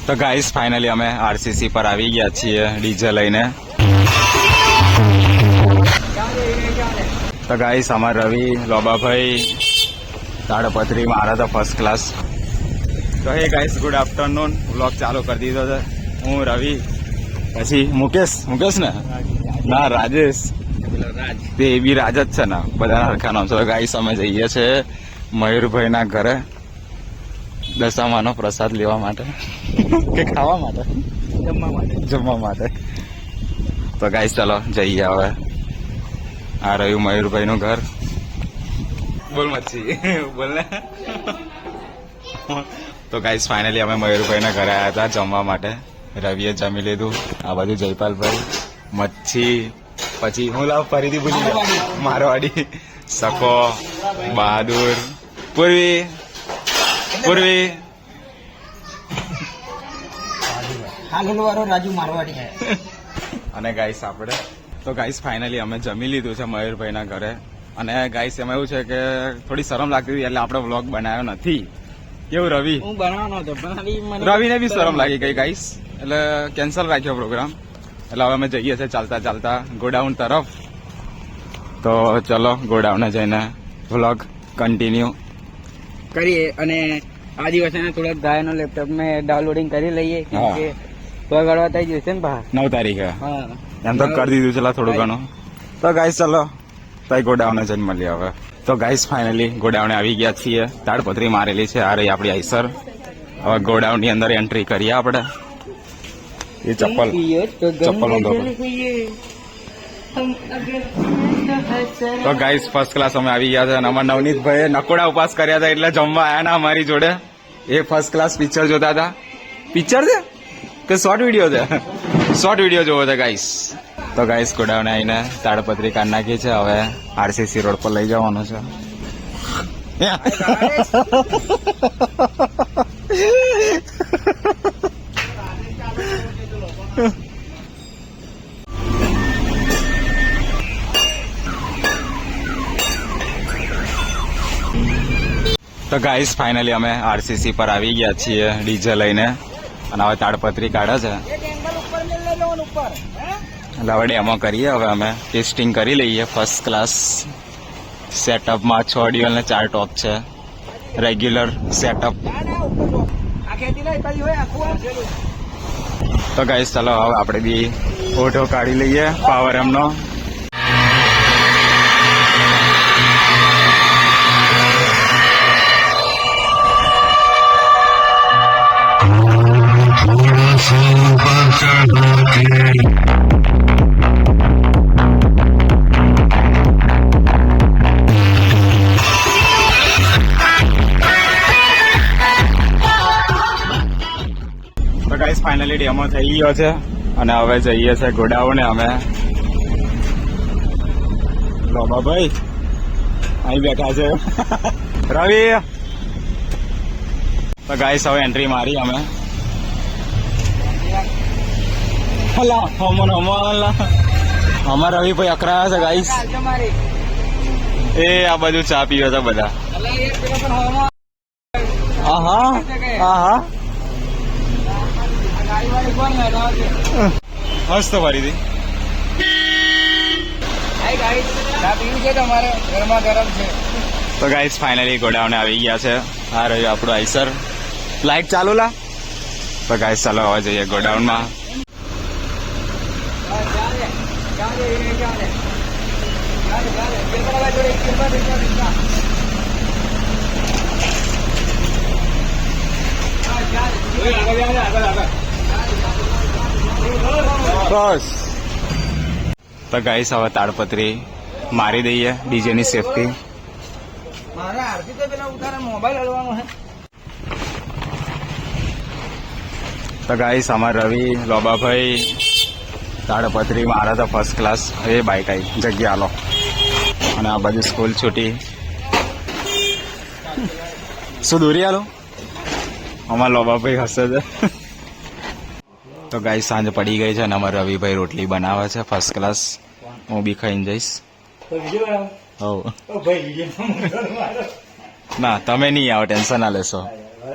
તો guys finally અમે RCC પર આવી ગયા છીએ ડીજે લઈને. તો ગાઈસ અમાર રવિ, લોબાભાઈ, તાડપત્રી મારા તો ફર્સ્ટ ક્લાસ. તો હે ગાઈસ, ગુડ આફ્ટરનૂન. વ્લોગ ચાલુ કરી દીધો છે. હું રવિ, પછી મુકેશ ને ના રાજેશ, તે એ બી રાજ જ છે ને, બધા હરખા નામ છે. ગાઈસ અમે જઈએ છીએ મયુરભાઈ ના ઘરે દશામાનો પ્રસાદ લેવા માટે કે ખાવા માટે, જમવા માટે. તો ગાઈસ ચલો જઈએ હવે. આ રહ્યું મયુરભાઈ નું ઘર. બોલ મચ્છી બોલ ને. તો ગાઈસ ફાઇનલી અમે મયુરભાઈ ના ઘરે આવ્યા હતા જમવા માટે. રવિએ જમી લીધું. આ બાજુ જયપાલભાઈ, મચ્છી, પછી હું લાવ ફરીથી ભૂલી ગયો મારવાડી, સકો, બહાદુર, પૂર્વી રાજુ મારવાડી. અને ગાઈસ આપણે તો ગાઈસ ફાઇનલી અમે જમી લીધું છે મયુરભાઈના ઘરે. અને ગાઈસ એમાં એવું છે કે થોડી શરમ લાગતી હતી એટલે આપણે વ્લોગ બનાવ્યો નથી. કેવું રવિ? હું બનાવવાનો હતો પણ રવિને બી શરમ લાગી ગઈ ગાઈસ, એટલે કેન્સલ રાખ્યો પ્રોગ્રામ. એટલે હવે અમે જઈએ છીએ ચાલતા ચાલતા ગોડાઉન તરફ. તો ચલો ગોડાઉને જઈને વ્લોગ કન્ટિન્યુ કરીએ. અને આ દિવસે થોડાક ગાયનો લેપટોપ મેં ડાઉનલોડિંગ કરી લઈએ કેમ કે પગડવા થઈ જશે ને બહાર 9 તારીખે. હા એમ તો કરી દીધું છે થોડું ઘણું. તો ગાઈસ ચલો તઈ ગોડાઉને જઈને મળીએ હવે. તો ગાઈસ ફાઇનલી ગોડાઉને આવી ગયા છીએ. તાડપત્રી મારેલી છે. આ રહી આપણી આઈસર. હવે ગોડાઉન ની અંદર એન્ટ્રી કરીએ આપણે. એ ચપ્પલ તો ગાઈસ ફર્સ્ટ ક્લાસ અમે આવી ગયા છે. અને અમારા નવનીતભાઈ નકોડા ઉપાસ કર્યા હતા એટલે જમવા આવ્યા ને અમારી જોડે. એ ફર્સ્ટ ક્લાસ પિક્ચર જોતા હતા. પિક્ચર છે કે શોર્ટ વિડીયો છે? શોર્ટ વિડીયો જોવો છે ગાઈસ. તો ગાઈસ ગોડાઉને આવીને તાડપત્રી કાઢ નાખી છે. હવે આરસીસી રોડ પર લઈ જવાનું છે. તો ગાઈસ ફાઇનલી અમે આરસીસી પર આવી ગયા છીએ ડીજે લઈને. અને હવે તાડપત્રી કાઢે છે એટલે હવે ડેમો કરીએ. હવે અમે ટેસ્ટિંગ કરી લઈએ. ફર્સ્ટ ક્લાસ સેટઅપમાં 6 ડ્યુઅલ ને 4 ટોપ છે. Regular setup. તો ગાઈસ ચાલો હવે આપણે બી ફોટો કાઢી લઈએ પાવર એમનો. ગાઈસ ફાઇનલી ડેમો થઈ ગયો છે અને હવે જઈએ છે ગોડાઉને અમે. લોબાભાઈ અહીં બેઠા છે. રવિ. તો ગાઈસ હવે એન્ટ્રી મારી અમે. અમાર રવિભાઈ અકરાયા છે ગાઈસ. એ આ બધું ચા પીવે છે બધા. આહા આહા મસ્ત ફરીથી. તો ગાઈસ ફાઇનલી ગોડાઉને આવી ગયા છે. આ રહ્યું આપણું આઈસર. લાઈટ ચાલુ લા. તો ગાઈસ ચાલો હવે જઈએ ગોડાઉનમાં. બસ. તો ગાઈસ હવે તાડપત્રી મારી દઈએ ડીજે ની સેફટી. તો ગાઈસ અમાર રવિ, લોબાભાઈ, તાડપત્રી મારા તો ફર્સ્ટ ક્લાસ. એ બાઈક આવી જગ્યા આલો. અને આ બાજુ સ્કૂલ છૂટી. શું દોરી આલો? અમારા લોબાભાઈ હસે છે. તો ગાઈસ સાંજ પડી ગઈ છે અને અમારા રવિભાઈ રોટલી બનાવે છે ફર્સ્ટ ક્લાસ. હું બી ખાઈને જઈશ. ના તમે નહીં આવો, ટેન્શન ના લેશો.